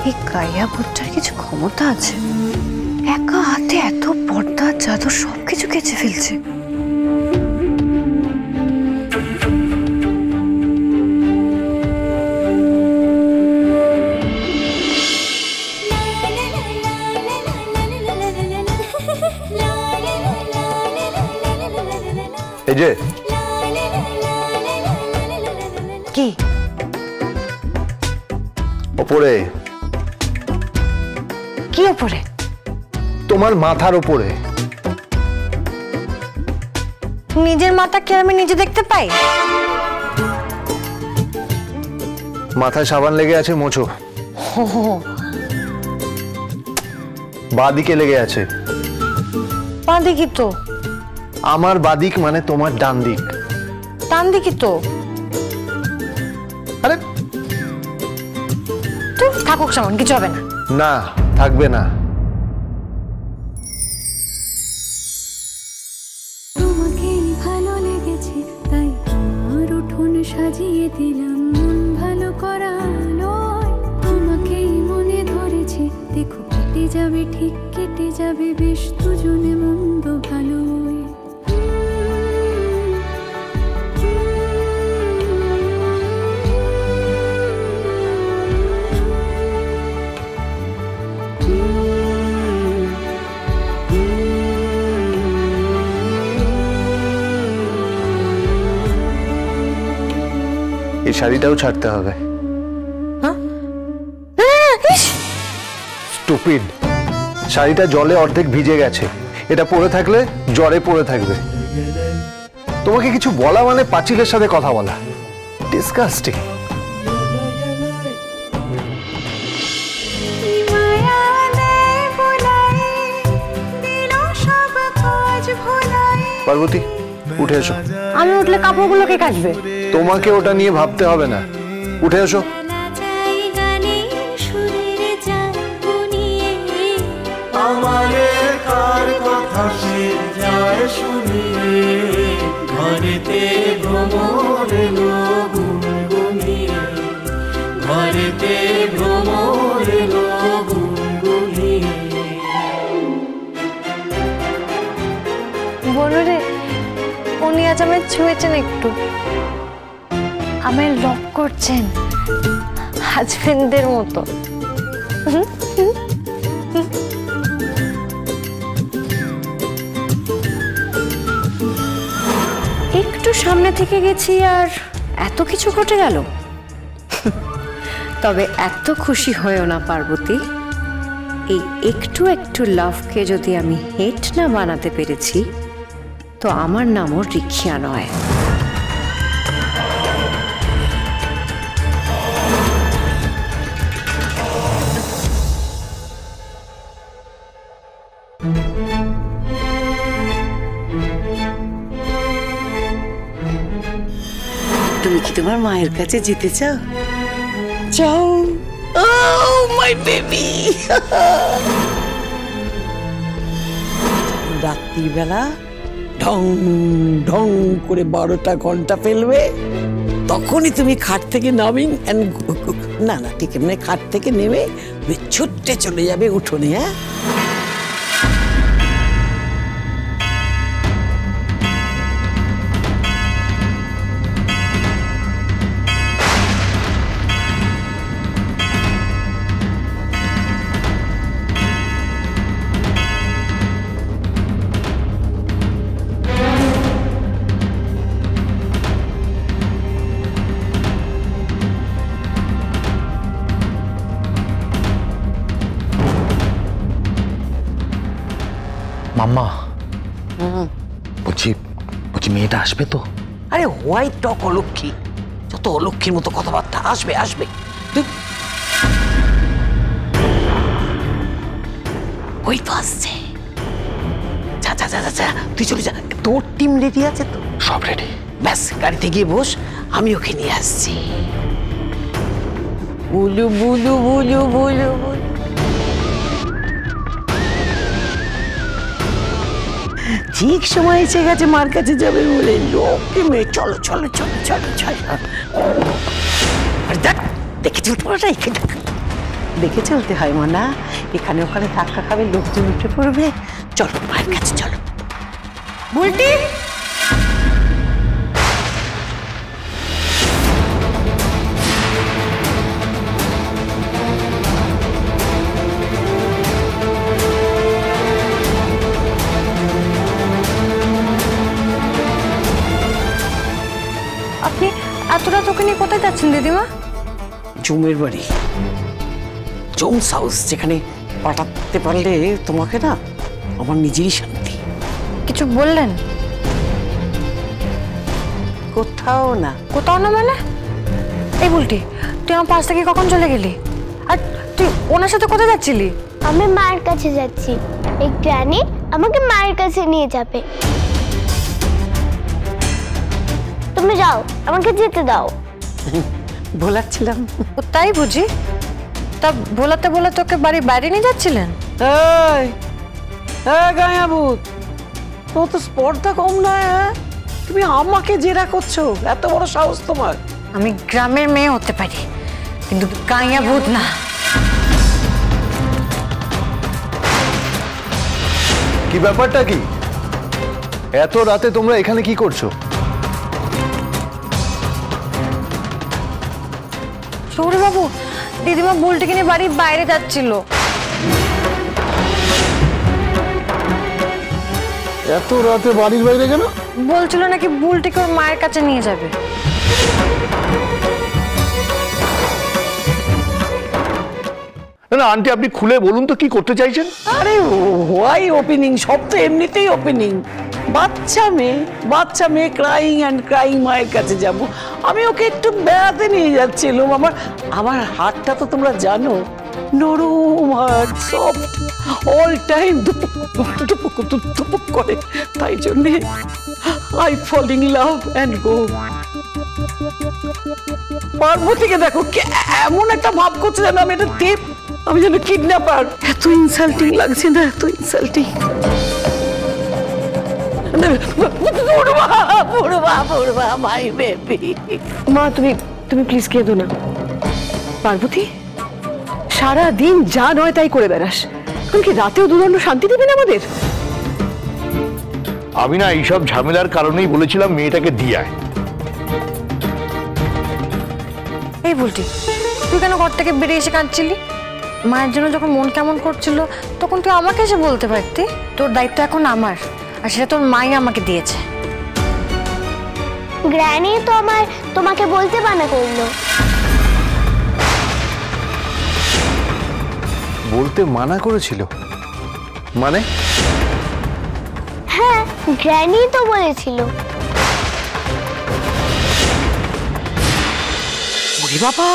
এই কাইয়া বুটটার কিছু ক্ষমতা আছে, একা হাতে এত পর্দা চাদর সবকিছু কেচে ফেলছে। এই যে কি ওপরে? কি ওপরে? তোমার মাথার ওপরে। নিজের মাথা কি আমি নিজে দেখতে পাই? মাথায় সাবান লেগে আছে, মোছো। বাদিকে লেগে আছে। বাদিকে তো? আমার বাদিক মানে তোমার ডান দিক। ডান দিকে তো। আরে তুই থাকুক, সামান কিছু হবে না। না, থাকবে না। তোমাকেই ভালো লেগেছে তাই আমার উঠোন সাজিয়ে দিলাম মন ভালো করা নয়। তোমাকেই মনে ধরেছে, দেখো কেটে যাবে, ঠিক কেটে যাবে বেশ দুজনে মন্দ ভালো। এই শাড়িটাও ছাড়তে হবে। স্টুপিড, শাড়িটা জলে অর্ধেক ভিজে গেছে, এটা পরে থাকলে জ্বরে পড়ে থাকবে। তোমাকে কিছু বলা মানে পাঁচিলের সাথে কথা বলা। ডিসকাস্টিং। পার্বতী, উঠে এসো। আমি উঠলে কাপড়গুলো কে কাচবে? তোমাকে ওটা নিয়ে ভাবতে হবে না, উঠে এসো। ঘরেতে ভ্রমর এলো গুনগুনিয়ে, ঘরেতে ভ্রমর এলো গুনগুনিয়ে। বলরে উনি আজ আমায় ছুঁয়েছেন, একটু আমায় লক করছেন হাজবেন্ডদের মতো। একটু সামনে থেকে গেছি আর এত কিছু ঘটে গেল। তবে এত খুশি হয়েও না পার্বতী, এই একটু একটু লাভকে যদি আমি হেট না বানাতে পেরেছি তো আমার নামও রিখিয়া নয়। তুমি কি তোমার মায়ের কাছে যেতে চাও? চাও? Oh my baby! রাত্রিবেলা ঢং ঢং করে 12টা ঘন্টা ফেলবে, তখনই তুমি খাট থেকে নামিং না না ঠিক মানে খাট থেকে নেমে ছুটতে চলে যাবে উঠোনে। হ্যাঁ, মাম্মা, বলছি মেয়েটা আসবে তো? আরে হোয়াইট টক অলক্ষী, যত অলক্ষীর মতো কথাবার্তা। আসবে আসবে। ওই তো আসছে। যা যা যা যা, তুই চলে যা। তোর টিম রেডি আছে তো? সব রেডি। ব্যাস, গাড়িতে গিয়ে বস, আমি ওকে নিয়ে আসছি। বুলু বুলু বুলু বুলু বুলু। ঠিক সময় এসে গেছে মার কাছে যাবে বলে। লোকে মেয়ে, চলো চলো চলো চলো চলো। আর দেখ, দেখেছি পড়াটা এখানে। দেখে চলতে হয় মানা, এখানে ওখানে ধাক্কা খাবে, লোকজন উঠে পড়বে। চলো মায়ের কাছে চলো। বুলটি, আপনি এত রাত ওকে নিয়ে কোথায় যাচ্ছেন দিদিমা? জমের বাড়ি, জমস হাউস, যেখানে পাঠাতে পারলে তোমাকে না আমার নিজেরই শান্তি। কিছু বললেন? কোথাও না। কোথাও না মানে? এই বুলটি, তুই আমার পাশ থেকে কখন চলে গেলি? আর তুই ওনার সাথে কোথায় যাচ্ছিলি? আমি মায়ের কাছে যাচ্ছি, এই গ্র্যানি আমাকে মায়ের কাছে নিয়ে যাবে। তুমি যাও, আমাকে যেতে দাও। ভোলাচ্ছিলাম। ও তাই বুঝি? তা ভোলাতে ভোলাতে ওকে বাড়ির বাইরে নিয়ে যাচ্ছিলেন? গায়াবুত, তোমার তো স্পর্ধা কম নয়। হ্যাঁ, তুমি আমাকে জেরা করছো, এত বড় সাহস তোমার? আমি গ্রামের মেয়ে হতে পারি, কিন্তু গাঁয়া ভূত না। কি ব্যাপারটা কি? এত রাতে তোমরা এখানে কি করছো? সৌরি বাবু, দিদিমা বুলটিকে নিয়ে বাড়ির বাইরে যাচ্ছিল। এত রাতে বাড়ির বাইরে কেন? বলছিল নাকি বুলটিকে ওর মায়ের কাছে নিয়ে যাবে। না আন্টি, আপনি খুলে বলুন তো কি করতে চাইছেন? আরে হোয়াই ওপেনিং, সব তো এমনিতেই ওপেনিং। বাচ্চা মেয়ে ক্রাইং অ্যান্ড ক্রাইং, মায়ের কাছে যাব। আমি ওকে একটু বেড়াতে নিয়ে যাচ্ছিলাম। আমার হাতটা তো তোমরা জানো, নরম হাত, সফট, অল টাইম দুপুক করে। তাই জন্যে I fall in love and go. পার্বতীকে দেখো এমন একটা ভাব করছে যেন আমি একটা টেপ, আমি যেন কিডন্যাপার। এত ইনসাল্টিং লাগছে না, এত ইনসাল্টিং। My baby. মা, তুমি প্লিজ কেঁদো না। পার্বতী, সারা দিন যা নয় তাই করে বেড়াস, এখন কি রাতেও দুদণ্ড শান্তি দেবেন আমাদের? আমি না এইসব ঝামেলার কারণেই বলেছিলাম মেয়েটাকে দিয়ে আয়। এই বুলটি, তুই কেন ঘর থেকে বেরিয়ে এসে কাঁদছিলি? মায়ের জন্য যখন মন কেমন করছিল তখন তুই আমাকে এসে বলতে পারতি। তোর দায়িত্ব এখন আমার, আর সেটা তোর মাই আমাকে দিয়েছে। গ্র্যানি তো তোমাকে বলতে মানা করলো। বলতে মানা করেছিল মানে? হ্যাঁ, গ্র্যানি তো বলেছিল। ওরে বাবা,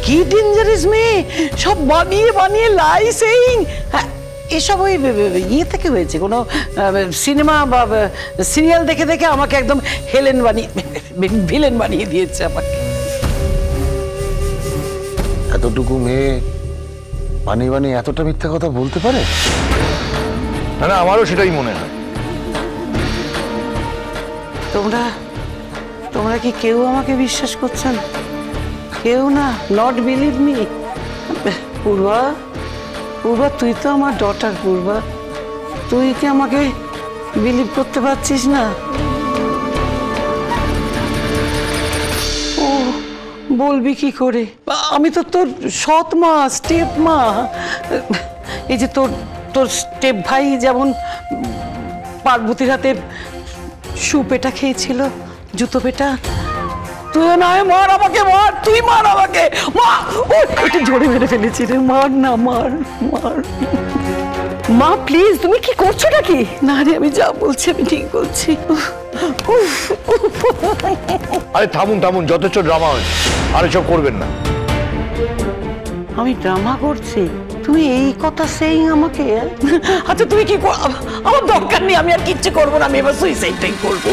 কি ডেঞ্জারাস মেয়ে, সব বানিয়ে লাই সেইং। এসব ওই ইয়ে থেকে হয়েছে, কোনো সিনেমা বা সিরিয়াল দেখে দেখে আমাকে একদম ভিলেন বানিয়ে দিয়েছে আমাকে। এতটুকু মেয়ে বানিয়ে এতটা মিথ্যা কথা বলতে পারে? না, আমারও সেটাই মনে হয়। তোমরা কি কেউ আমাকে বিশ্বাস করছেন? কেউ না? Not believe me? পূর্বা, তুই তো আমার ডটার। পূর্বা, তুই কি আমাকে বিলিভ করতে পারছিস না? ও বলবি কি করে? আমি তো তোর সৎ মা, স্টেপ মা। এই যে তোর স্টেপ ভাই যেমন পার্বতীর হাতে সুপেটা খেয়েছিল, জুতো পেটা, তুইও নয়। মার আমাকে, মার, তুই মার আমাকে, মা। ও একটু জোরে মেরে ফেলেছি রে, মার না, মার। মা প্লিজ, তুমি কি করছো নাকি? না রে, আমি যা বলছি আমি ঠিক বলছি। আরে থামুন, যথেষ্ট ড্রামা হয়েছে, আর এসব করবেন না। আমি ড্রামা করছি? তুমি এই কথা সেই আমাকে? আচ্ছা তুমি কি, আমার দরকার নেই, আমি আর কিচ্ছু করবো না, আমি এবার সুইসাইডটাই করবো।